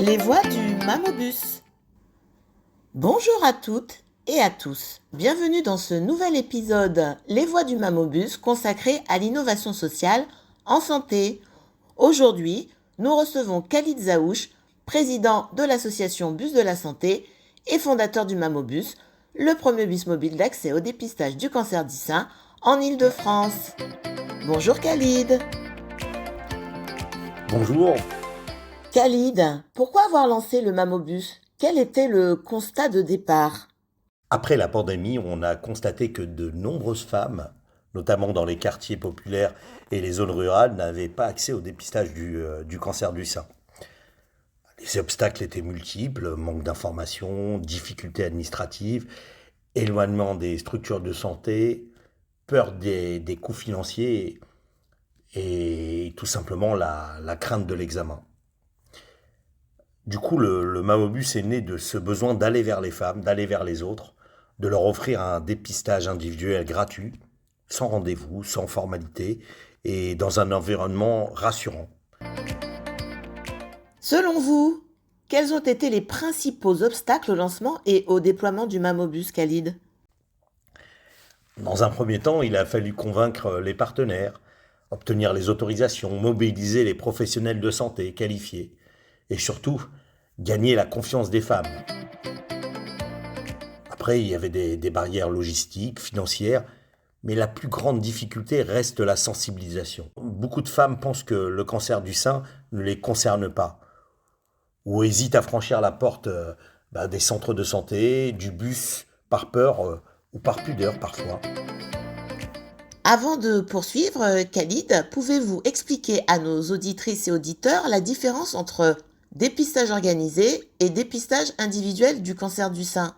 Les voix du Mamobus. Bonjour à toutes et à tous. Bienvenue dans ce nouvel épisode Les voix du Mamobus consacré à l'innovation sociale en santé. Aujourd'hui, nous recevons Khalid Zaouch, président de l'association Bus de la Santé et fondateur du Mamobus, le premier bus mobile d'accès au dépistage du cancer du sein en Île-de-France. Bonjour Khalid. Bonjour. Khalid, pourquoi avoir lancé le Mamobus? Quel était le constat de départ? Après la pandémie, on a constaté que de nombreuses femmes, notamment dans les quartiers populaires et les zones rurales, n'avaient pas accès au dépistage du cancer du sein. Les obstacles étaient multiples, manque d'informations, difficultés administratives, éloignement des structures de santé, peur des coûts financiers et tout simplement la crainte de l'examen. Du coup, le Mamobus est né de ce besoin d'aller vers les femmes, d'aller vers les autres, de leur offrir un dépistage individuel gratuit, sans rendez-vous, sans formalité, et dans un environnement rassurant. Selon vous, quels ont été les principaux obstacles au lancement et au déploiement du Mamobus, Khalid? Dans un premier temps, il a fallu convaincre les partenaires, obtenir les autorisations, mobiliser les professionnels de santé qualifiés, et surtout, gagner la confiance des femmes. Après, il y avait des barrières logistiques, financières, mais la plus grande difficulté reste la sensibilisation. Beaucoup de femmes pensent que le cancer du sein ne les concerne pas, ou hésitent à franchir la porte des centres de santé, du bus, par peur ou par pudeur parfois. Avant de poursuivre, Khalid, pouvez-vous expliquer à nos auditrices et auditeurs la différence entre dépistage organisé et dépistage individuel du cancer du sein?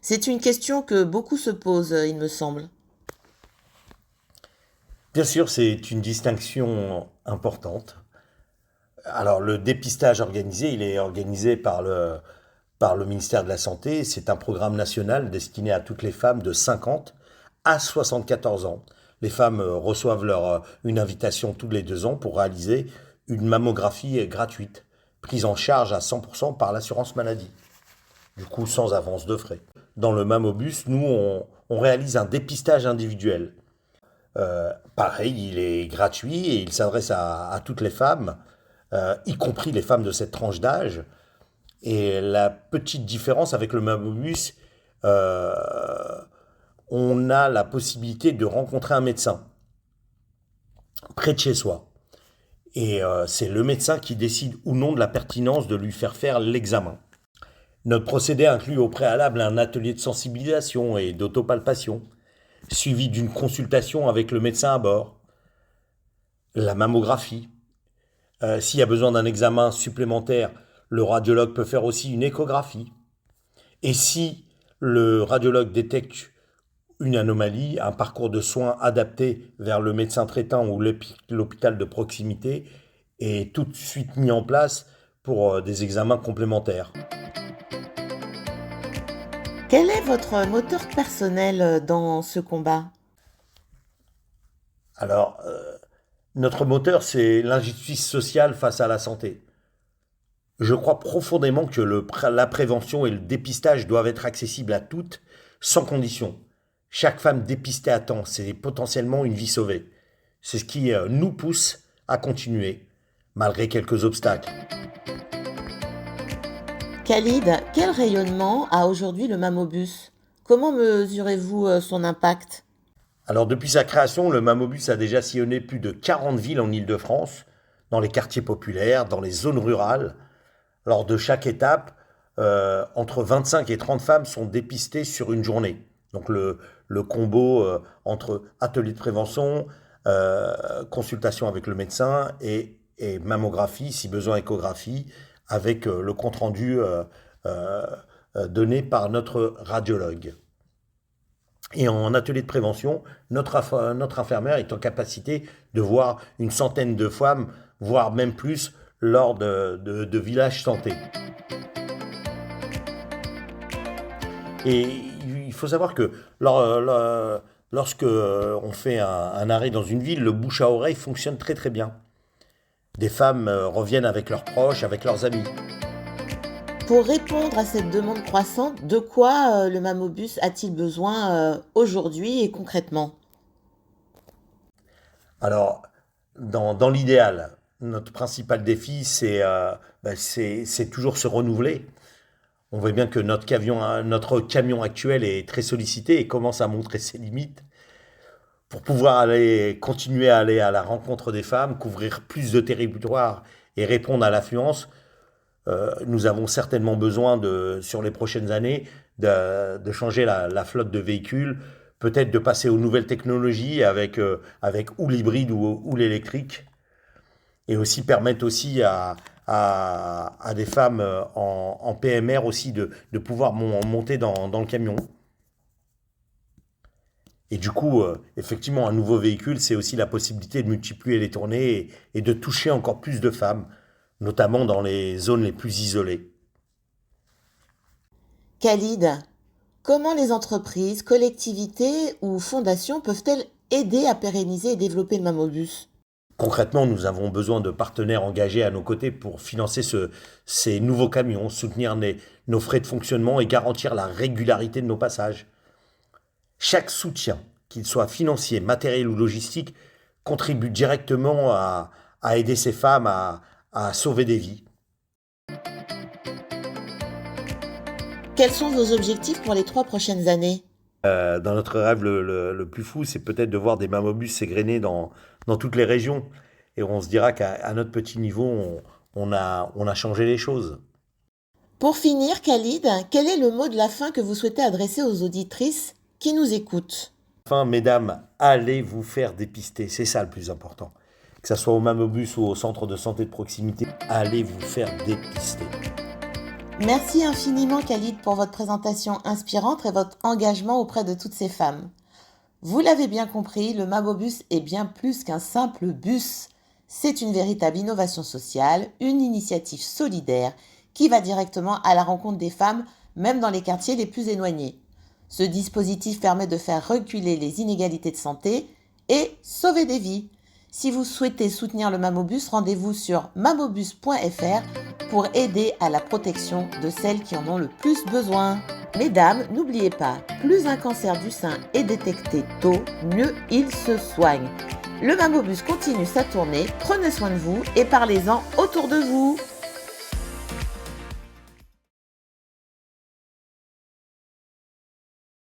C'est une question que beaucoup se posent, il me semble. Bien sûr, c'est une distinction importante. Alors, le dépistage organisé, il est organisé par le ministère de la Santé. C'est un programme national destiné à toutes les femmes de 50 à 74 ans. Les femmes reçoivent une invitation tous les 2 ans pour réaliser une mammographie gratuite, prise en charge à 100% par l'assurance maladie, du coup sans avance de frais. Dans le Mamobus, nous, on réalise un dépistage individuel. Pareil, il est gratuit et il s'adresse à toutes les femmes, y compris les femmes de cette tranche d'âge. Et la petite différence avec le Mamobus, euh, on a la possibilité de rencontrer un médecin près de chez soi. Et c'est le médecin qui décide ou non de la pertinence de lui faire l'examen. Notre procédé inclut au préalable un atelier de sensibilisation et d'autopalpation, suivi d'une consultation avec le médecin à bord, la mammographie. S'il y a besoin d'un examen supplémentaire, le radiologue peut faire aussi une échographie. Et si le radiologue détecte une anomalie, un parcours de soins adapté vers le médecin traitant ou l'hôpital de proximité est tout de suite mis en place pour des examens complémentaires. Quel est votre moteur personnel dans ce combat? Alors, notre moteur, c'est l'injustice sociale face à la santé. Je crois profondément que la prévention et le dépistage doivent être accessibles à toutes, sans condition. Chaque femme dépistée à temps, c'est potentiellement une vie sauvée. C'est ce qui nous pousse à continuer, malgré quelques obstacles. Khalid, quel rayonnement a aujourd'hui le Mamobus? Comment mesurez-vous son impact? Alors depuis sa création, le Mamobus a déjà sillonné plus de 40 villes en Île-de-France, dans les quartiers populaires, dans les zones rurales. Lors de chaque étape, entre 25 et 30 femmes sont dépistées sur une journée. Donc le combo entre atelier de prévention, consultation avec le médecin et mammographie, si besoin échographie, avec le compte-rendu donné par notre radiologue. Et en atelier de prévention, notre infirmière est en capacité de voir une centaine de femmes, voire même plus, lors de villages santé. Et il faut savoir que lorsque on fait un arrêt dans une ville, le bouche à oreille fonctionne très très bien. Des femmes reviennent avec leurs proches, avec leurs amis. Pour répondre à cette demande croissante, de quoi le Mamobus a-t-il besoin aujourd'hui et concrètement? Alors, dans l'idéal, notre principal défi, c'est toujours se renouveler. On voit bien que notre camion actuel est très sollicité et commence à montrer ses limites. Pour pouvoir continuer à aller à la rencontre des femmes, couvrir plus de territoires et répondre à l'affluence, nous avons certainement besoin sur les prochaines années, de changer la flotte de véhicules, peut-être de passer aux nouvelles technologies avec ou l'hybride ou l'électrique, et aussi permettre aussi à des femmes en PMR aussi de pouvoir monter dans le camion. Et du coup, effectivement, un nouveau véhicule, c'est aussi la possibilité de multiplier les tournées et de toucher encore plus de femmes, notamment dans les zones les plus isolées. Khalid, comment les entreprises, collectivités ou fondations peuvent-elles aider à pérenniser et développer le Mamobus? Concrètement, nous avons besoin de partenaires engagés à nos côtés pour financer ces nouveaux camions, soutenir nos frais de fonctionnement et garantir la régularité de nos passages. Chaque soutien, qu'il soit financier, matériel ou logistique, contribue directement à aider ces femmes à sauver des vies. Quels sont vos objectifs pour les 3 prochaines années? Dans notre rêve le plus fou, c'est peut-être de voir des mamobus s'égrener dans toutes les régions. Et on se dira qu'à notre petit niveau, on a changé les choses. Pour finir, Khalid, quel est le mot de la fin que vous souhaitez adresser aux auditrices qui nous écoutent? Enfin, mesdames, allez vous faire dépister, c'est ça le plus important. Que ce soit au mamobus ou au centre de santé de proximité, allez vous faire dépister. Merci infiniment Khalid pour votre présentation inspirante et votre engagement auprès de toutes ces femmes. Vous l'avez bien compris, le Mamobus est bien plus qu'un simple bus. C'est une véritable innovation sociale, une initiative solidaire qui va directement à la rencontre des femmes, même dans les quartiers les plus éloignés. Ce dispositif permet de faire reculer les inégalités de santé et sauver des vies. Si vous souhaitez soutenir le Mamobus, rendez-vous sur mamobus.fr pour aider à la protection de celles qui en ont le plus besoin. Mesdames, n'oubliez pas, plus un cancer du sein est détecté tôt, mieux il se soigne. Le Mamobus continue sa tournée, prenez soin de vous et parlez-en autour de vous.